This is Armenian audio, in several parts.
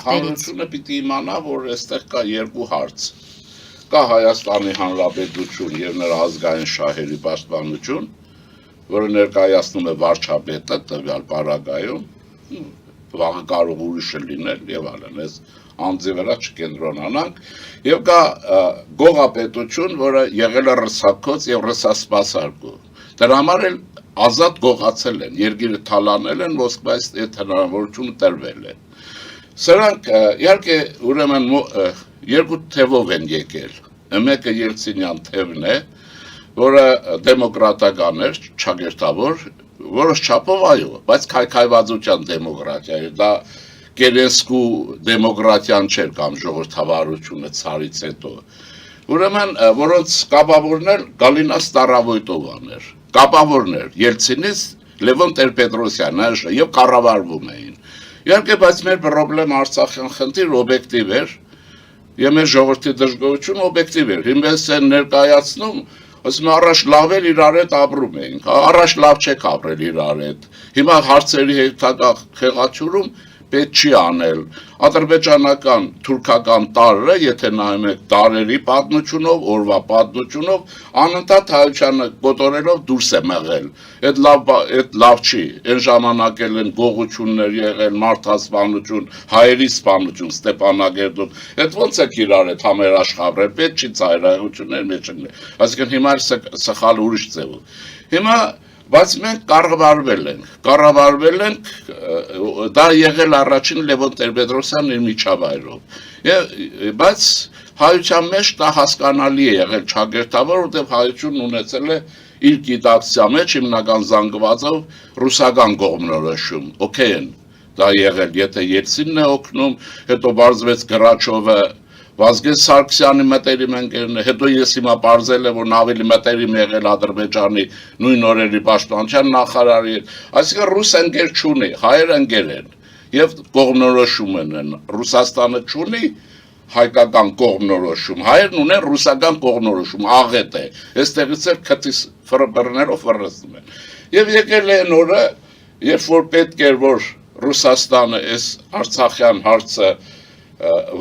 Հանրությունը պիտի իմանա, որ այստեղ կա երկու հարց։ Կա Հայաստանի Հանրապետություն եւ նրա ազգային շահերի պաշտպանություն, որը ներկայացնում է վարչապետը տվյալ պարագայում, վաղը կարող ուրիշը լինել եւ այլն, այս անձի վրա չկենտրոնանանք, եւ կա գողապետություն, որը եղել է ռսակոց եւ ռսասպասարկու։ Դրա համար էլ ազատ գողացել են, երկիրը թալանել են, ոսկվայից այդ հնարավորությունը տրվել է։ Սրանք իհարկե ուրեմն երկու թևով են եկել։ Մեկը Ելցինյան թևն է, որը դեմոկրատական էր, չագերտավոր, որոշ չափով այո, բայց քայքայվածության դեմոկրատիա էր, դա Կերենսկու դեմոկրատիան չէր կամ ժողովրդավարությունը ցարից հետո։ Ուրեմն որոնց կապավորն էր Գալինա Ստարավոյտովան էր, կապավորն էր Ելցինից Լևոն Տեր-Պետրոսյանն եւ կառավարվում էին։ Իհարկե, բայց մեր խնդրեմ Արցախյան խնդիր օբյեկտիվ էր, եւ մեր ժողովրդի դժգոհությունը օբյեկտիվ էր։ Հիմնես են ներկայացնում, ասում առաջ լավ էր իրար հետ ապրում էինք, առաջ լավ չեք ապրել իրար հետ։ Հիմա հարցերի հետ խեղաթյուրում պետք չի անել։ Ադրբեջանական, թուրքական տարրը, եթե նայում եք տարերի պատմությունով, օրվա պատմությունով, անընդհատ հայությանը կոտորելով դուրս է մղել։ Այդ լավ չի։ Այն ժամանակ են գողություններ եղել, մարդասպանություն, հայերի սպանություն Ստեփանագերդում։ Այդ ոնց է իրար հետ համերաշխավորել, պետք չի ծայրահեղություններ մեջ ընկնել։ Այսինքն հիմա սխալ ուրիշ ձևով։ Հիմա բայց մենք կառավարվել ենք, դա եղել առաջին Լևոն Տեր-Պետրոսյանն իր միջավայրով, բայց հայության մեջ դա հասկանալի է եղել չագերտավոր, որտեղ հայությունն ունեցել է իր գիտակցության մեջ հիմնական զանգվածով ռուսական կողմնորոշում, օքեյ են դա եղել, եթե Ելցինն է օգնում, հետո բարձվեց Գրաչովը, Վազգեն Սարգսյանի մտերիմ ընկերն է, հետո ես հիմա պարզել եմ, որ ավելի մտերիմ եղել Ադրբեջանի նույն օրերի պաշտպանության նախարարի հետ, այսինքն ռուս ընկեր չունի, հայեր ընկեր են, եւ կողմնորոշում են, Ռուսաստանը չունի հայկական կողմնորոշում, հայերն ունեն ռուսական կողմնորոշում, աղետ է, այստեղից էլ քթի ֆրբռներով վռզում են։ Եվ եկել է այն օրը, երբ որ պետք էր, որ Ռուսաստանը այս Արցախյան հարցը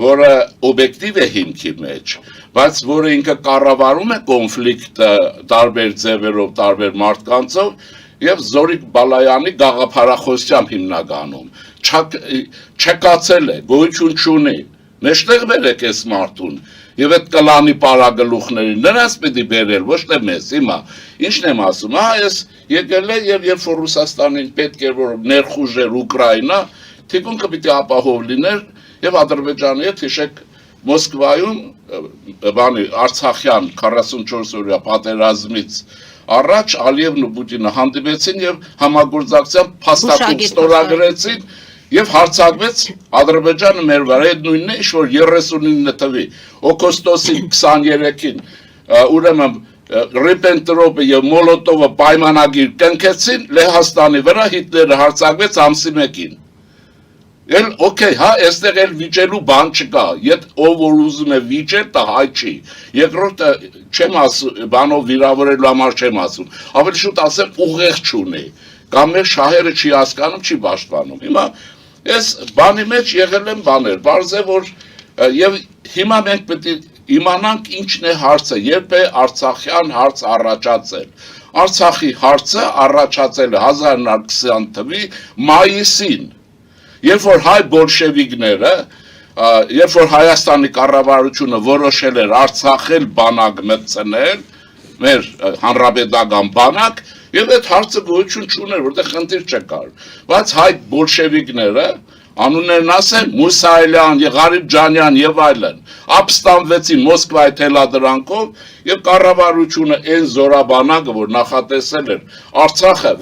որը օբյեկտիվ է հիմքի մեջ, բայց որը ինքը կառավարում է կոնֆլիկտը տարբեր ձևերով, տարբեր մարդկանցով եւ Զորիկ Բալայանի գաղափարախոսությամբ հիմնականում չկացել է, գոյություն չունի, մեջտեղ բերեք այս մարդուն եւ այդ կլանի պարագլուխներին նրանց պիտի բերել, ոչ թե մեզ։ Հիմա ինչն եմ ասում, այս եկել է եւ երբ որ Ռուսաստանին պետք էր որ ներխուժեր Ուկրաինա, թիկունքը պիտի ապահով լիներ եւ Ադրբեջանի հետ հիշեք Մոսկվայում Արցախյան 44 օրյա պատերազմից առաջ Ալիևն ու Պուտինը հանդիպեցին եւ համագործակցության փաստաթուղթ ստորագրեցին եւ հարձակվեց Ադրբեջանը մեր վրա, այդ նույնն է, ինչ որ 39 թվականի օգոստոսի 23-ին ուրեմն Ռիբենտրոպը եւ Մոլոտովը պայմանագիր կնքեցին Լեհաստանի վրա, Հիտլերը հարձակվեց ամսի 1-ին։ Էլ օքեյ, հա, այստեղ էլ վիճելու բան չկա, յետ ով որ ուզում է վիճել, դա հայ չի։ Երկրորդը չեմ ասում, բանով վիրավորելու համար չեմ ասում, ավելի շուտ ասեմ ուղեղ չունի, կամ մեր շահերը չի հասկանում, չի պաշտպանում։ Հիմա այս բանի մեջ եղել են բաներ, բարձ է որ եւ հիմա մենք պետք է իմանանք ինչն է հարցը, երբ է Արցախյան հարց առաջացել։ Արցախի հարցը առաջացել է 1920 թվականի մայիսին։ Երբ որ հայ բոլշևիկները, երբ որ Հայաստանի կառավարությունը որոշել էր Արցախել բանակ մտցնել, մեր հանրապետական բանակ, եւ այդ հարցը գոյություն չուներ, որտեղ խնդիր չկար։ Բայց հայ բոլշևիկները, անուններն ասեն Մուսայելյան, Ղարիբջանյան եւ այլն, ապստամբվեցին Մոսկվայի թելադրանքով եւ կառավարությունը այն զորաբանակը, որ նախատեսել էր Արցախը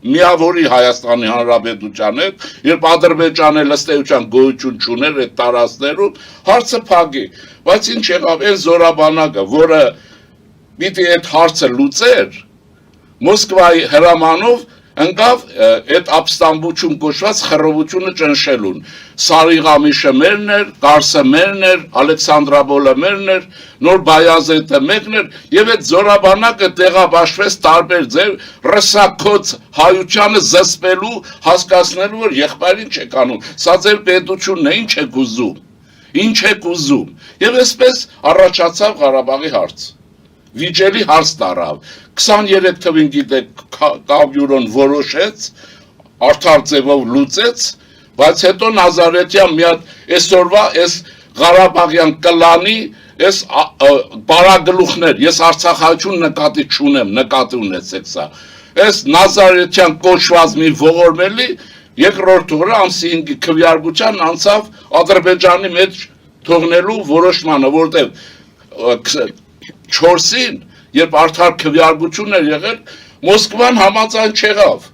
միավորի Հայաստանի Հանրապետության հետ, երբ Ադրբեջանը ըստ էության գոյություն չուներ այդ տարածքներում, հարցը փակի։ Բայց ինչ եղավ, այն զորաբանակը, որը պիտի այդ հարցը լուծեր, Մոսկվայի հրամանով ընկավ այդ ապստամբություն կոչված խռովությունը ճնշելուն։ Սարիղամիշը մերն էր, Կարսը մերն էր, Ալեքսանդրապոլը մերն էր, Նոր Բայազետը մեկն էր, եւ այդ զորաբանակը տեղաբաշխվեց տարբեր ձև ռսակոց հայությանը զսպելու, հասկացնելու, որ եղբայրին չեք անում, սա ձեր պետությունն է, ինչ եք ուզում, եւ այսպես առաջացավ Ղարաբաղի հարց։ Վիճելի հարց տարավ, 23 թվին գիտեք կավյուրոն որոշեց, արդար ձևով լուծեց, բայց հետո Նազարեթյան մի հատ այսօրվա այս Ղարաբաղյան կլանի այս բարագլուխներ, ես Արցախայություն նկատի չունեմ, նկատի ունեցեք սա, այս Նազարեթյան կոչված մի ողորմելի երկրորդ օրը ամսի 5-ի քվեարկության անցավ Ադրբեջանի մեջ թողնելու որոշմանը, որտեղ 4-ին, երբ արդար քվեարկություն էր եղել, Մոսկվան համաձայն չեղավ,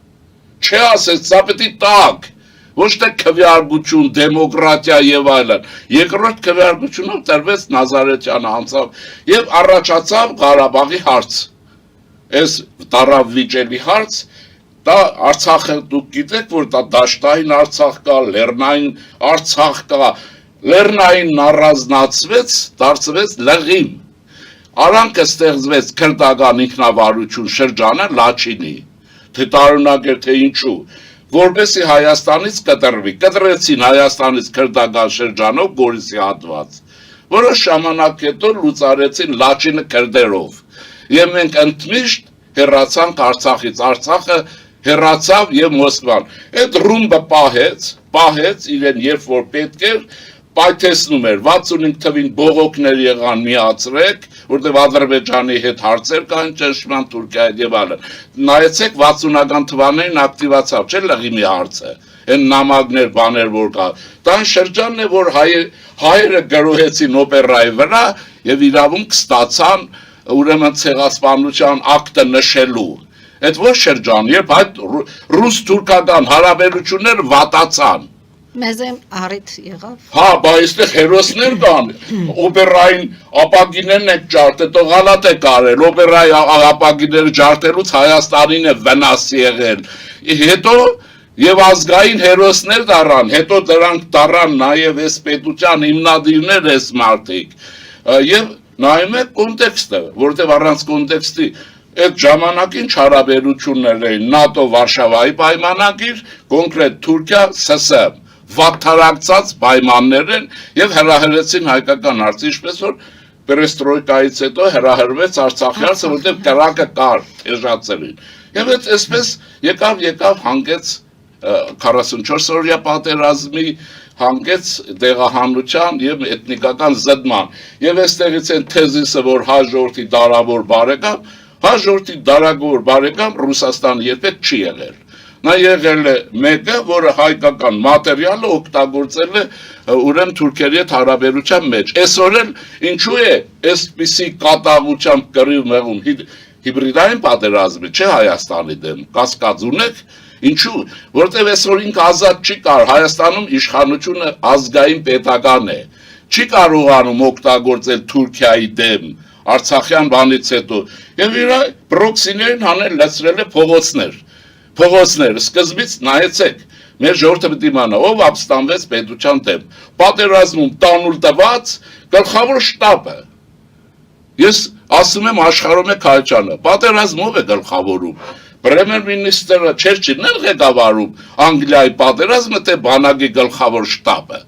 չէ ասեց, սա պետք է տակ, ոչ թե քվեարկություն, դեմոկրատիա եւ այլն, երկրորդ քվեարկությունով տրվեց Նազարեթյանը անցավ եւ առաջացավ Ղարաբաղի հարց, այս տարավ վիճելի հարց, դա Արցախը դուք գիտեք, որ դա դաշտային Արցախ կա, լեռնային Արցախ կա, լեռնային առանձնացվեց, դարձվեց լղիմ, Արանքը ստեղծվեց քրդական ինքնավարություն շրջանը Լաչինի, թե տարօրինակ էր թե ինչու, որպեսզի Հայաստանից կտրվի, կտրեցին Հայաստանից քրդական շրջանով Գորիսի հատված, որոշ ժամանակ հետո լուծարեցին Լաչինը քրդերով, եւ մենք ընդմիշտ հեռացանք Արցախից, Արցախը հեռացավ եւ Մոսկվան, այդ ռումբը պահեց իրեն երբ որ պետք էր, պայթեցնում էր 65 թվին բողոքներ եղան միացրեք, որտեղ Ադրբեջանի հետ հարցեր կան ճնշման Թուրքիայի եւ այլն։ Նայեցեք 60-ական թվականներին ակտիվացավ, չէ՞ լղիմի հարցը։ Այն նամակներ, բաներ որ կա։ Դա շրջանն է, որ հայերը գրոհեցին օպերայի վրա եւ իրավունք ստացան ուրեմն ցեղասպանության ակտը նշելու։ Այդ ոչ շրջան, երբ այդ ռուս-թուրքական հարաբերությունները վատացան։ Մեզ առիթ եղավ։ Հա, բայց այստեղ հերոսներ կան, օպերային ապագիներն եք ջարդել, તો գալատ է կարել, օպերայի ապագիները ջարդելուց Հայաստանին է վնաս եղել։ Հետո եւ ազգային հերոսներ դառան, հետո դրանք դառան նաեւ այս պետության հիմնադիրներ էս մարդիկ։ Եվ նայում եք կոնտեքստը, որտեղ առանց կոնտեքստի այդ ժամանակին հարաբերություններ էին ՆԱՏՕ Վարշավայի պայմանագիր, կոնկրետ Թուրքիա ՍՍ վատթարակցած պայմաններ են եւ հրահրեցին հայկական հարցը, ինչպես որ պերեստրոյկայից հետո հրահրվեց Արցախի հարցը, որտեղ կրակը կար էժացերին։ Եվ այսպես եկավ հանգեց 44-օրյա պատերազմի, հանգեց դեղահանության եւ էթնիկական զդման։ Եվ այստեղից են թեզիսը, որ հաջորդի դարավոր բարեկամ Ռուսաստանը երբեք չի եղել։ Նա եղել է մեկը, որը հայկական մատերիալը օգտագործել է ուրեմն թուրքերի հետ հարաբերության մեջ։ Այսօր էլ ինչու է այսպիսի կատաղությամբ կռիվ մեղում հիբրիդային պատերազմի, չէ Հայաստանի դեմ, կասկած ունեք, ինչու, որտեղ այսօր ինքը ազատ չի կար, Հայաստանում իշխանությունը ազգային պետական է, չի կարողանում օգտագործել Թուրքիայի դեմ, Արցախյան բանից հետո, եւ իր պրոքսիներին հանել լցրել է փողոցներ, սկզբից նայեցեք, մեր ժողովուրդը պետք է իմանա, ով ապստամբեց պետության դեմ, պատերազմում տանուլ տված գլխավոր շտաբը, ես ասում եմ աշխարհում է Քարչյանը, պատերազմով է գլխավորում, պրեմիեր-մինիստրը Չերչիլն է ղեկավարում Անգլիայի պատերազմը, թե բանակի գլխավոր շտաբը,